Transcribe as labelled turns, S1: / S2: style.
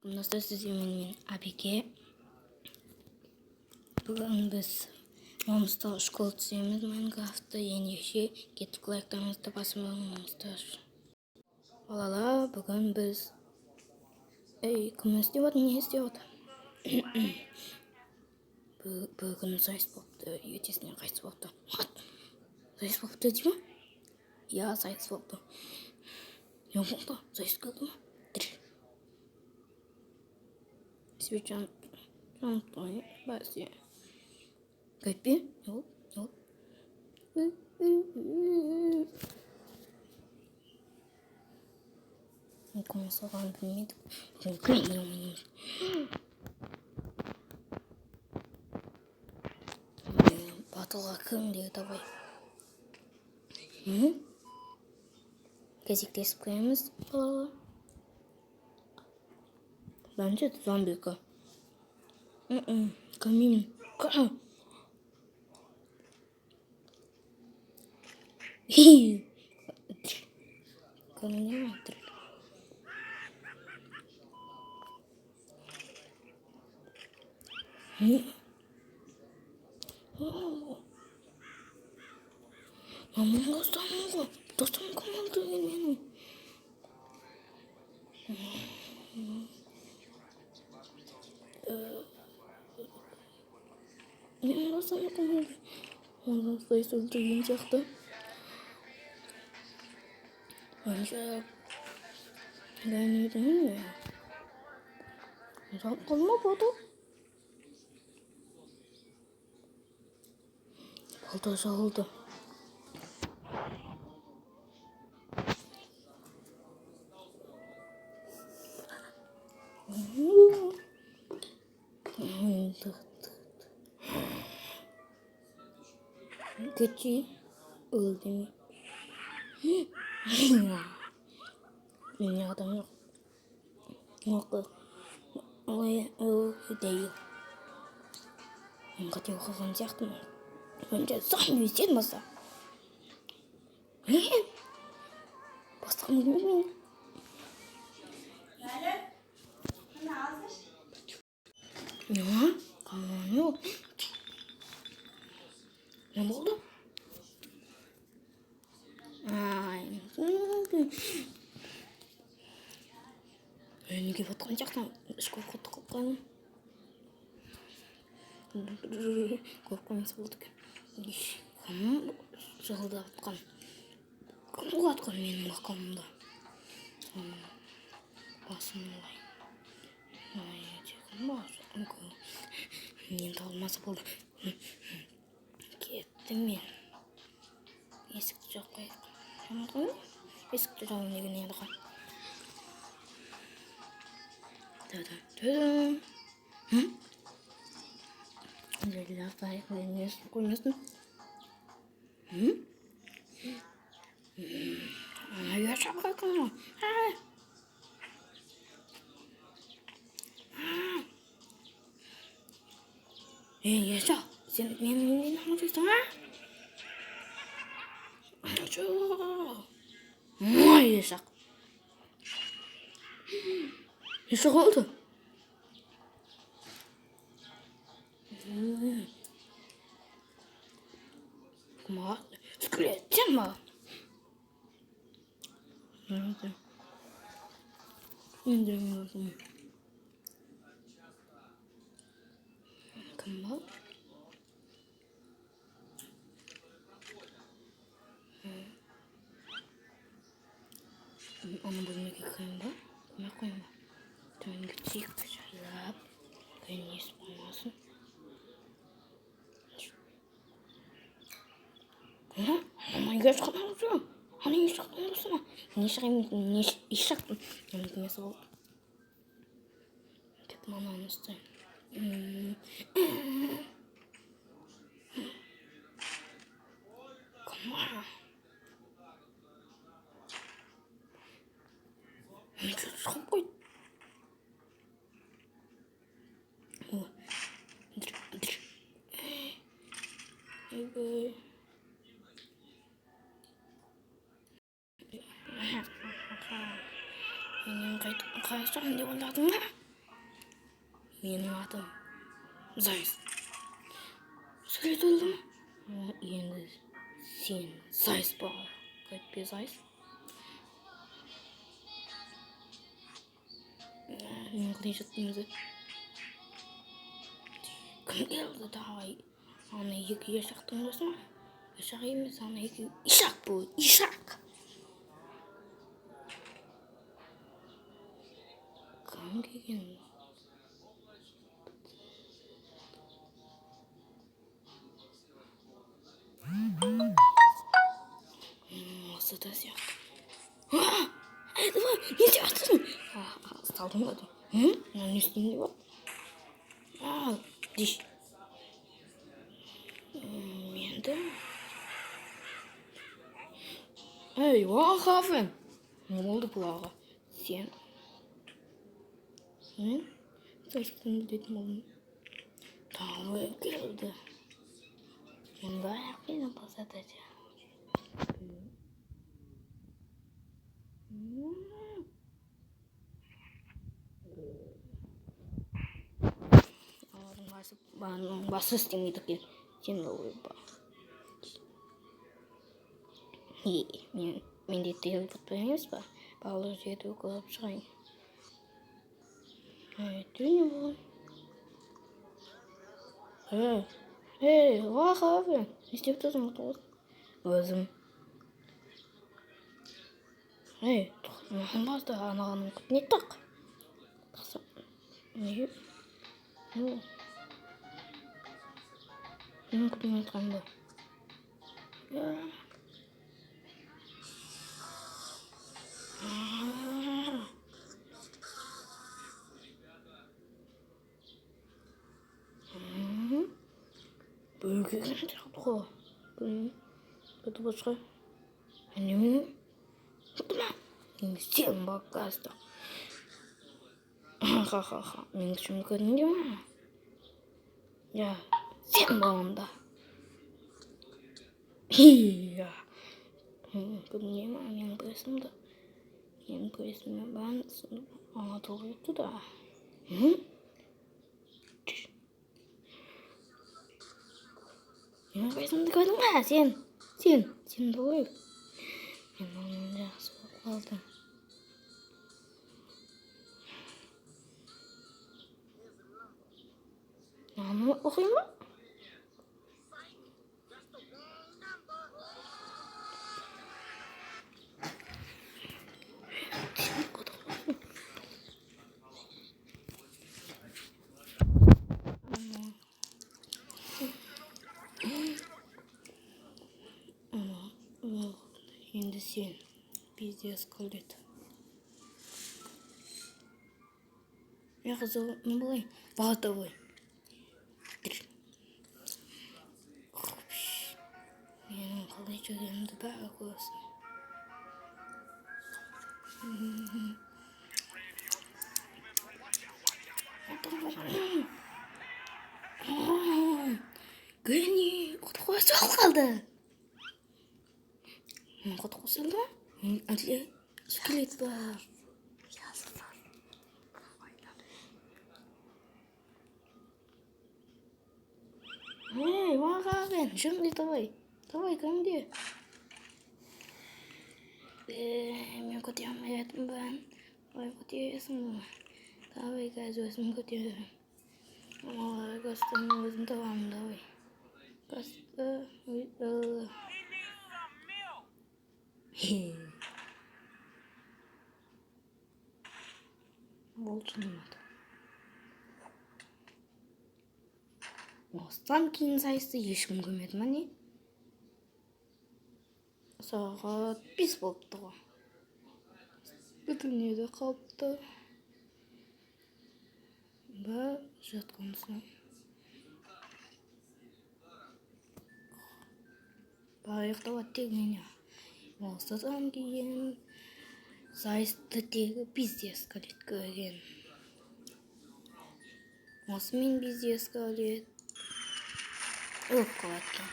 S1: Мен Абеке. Бүгін біз мамызда школ түсеміз Майнкрафтты ендеше кеттік лайктарыңызды басып алыңыздар. Балалар, бүгін біз кім істеп отыр, не істеп отыр? Бүгін сайыс болыпты, ертесінен қайсы болыпты. Сайыс болыпты дей ма? Я, сайыс болыпты. Не болды? Сайыс келді ма? Свечан Антони Басия. Капи? Yok. Nasıl falan bilmedim. Батылға кімдер давай. Кезектесіп көреміз балалар. Bence de zombi. Камин. Камин. Мамам достам команды менің. Менің достам команды. Ondan sayısı öldüreyim çıktı. Önce ben yedim ya. Uzak kalma burada. Baltası oldu. Keçi öldü mü? Dünyada yok. Yok. O değil. Enggak jauh kesenjak tuh. Önce zombi sen masa. Basam gibi. Ne hazır? Ya, kamu yok. Ne oldu? Ay. Неге батқан жақтан школға тыққан. Қорқамыз болдық. Кім жолда атқан? Кім атқан менің баққанымда? Басым олай. Кім басым? Мен талмасы болды. Кеттім мен. Есікті жоқ қойық. Есікті жауын деген еді ғой. Та-да. Jadi apa ya? Kunyus tuh. Ya siapa kamu? Ya siapa? Sini ini nama tu sama. Aduh. Ya siapa? Ya siapa tu? Ма? Скелеттен ма? Енді кім ба? Аны бөлмеге қойын ба? Қойын ба? Төменге тиіп жайлап. Қойын есіп қоймасын. Ama göz kanalıyor. Hani iş kanalıyorsun ama. Ne iş yaptın? Yani nasıl oldu? Tek mananızdı. Kama. Ne çok koy. Evet. Қайсам деп ойладың ба? Менің атым Зайс. Сөйлет алдым. Енді сен Зайс ба? Қайтпе Зайс. Мен қылай жаттым өзі. Кім келді давай? Ана екі ешақтың досы ма? Ешақ емес, ана екі ишақ бұл, ишақ. Кім келген? Осы да сияқты. Давай, не істеп салдың ба? Не істейін деп бар? Диш. Менді? Ей, уақафен. Не болды бұлаға? Сен? Мен? Сәстің дейтін болдым. Тағы келді. Мен бәрі қиын басады жа. Оның басы істемейді кен. Сен ой ба. Менде телефон емес ба? Балық жерді оқылып шығайын. Дүние болай. Уақафе. Не істеп тұрсың ұтылып? Өзім. Маған басты анағаның күтіне тақ. Не? Мен күтіне айтқанды. Бөлгеген сияқты ғой. Бұты басқа. Әнеме? Бұты ма? Сен баққасты. Ха-ха-ха. Мен күшімді көрінді ма? Я, сен балында. Күнде ма? Мен көресімді. Мен көресімді бән толы етті да. Мен көресімді көрдің ба? Сен болай. Мен оның жақсы болып қалдым. Аны оқиын ба? Енді сен пиздец қылдет. Қызыл, не болай? Бағытовой. Менің қалай жүргенімді бәрі көрсін. Гүні, құтқуы сол қалды. Құтқуы солды ма? Әділе скелет бар. Эй, уақафен, жүріңде давай. Давай, кәмде. Мен көте алмайтын бән. Давай көтересің ба? Давай, қазір өзім көтеремін. Кастың өзім табамын, давай. Касты, өйді. Болды жұмады. Осыдан кейін сайысты ешкім көрмеді ма не? Сағат 5 болыпты ғой. Бүтін еді қалыпты. Ба жатқан соң. Ба ұйықтап тек мені. Осыдан кейін сайысты тегі пиздец қалет көрген. Осы мен пиздец қалет. Өліп қалаткен.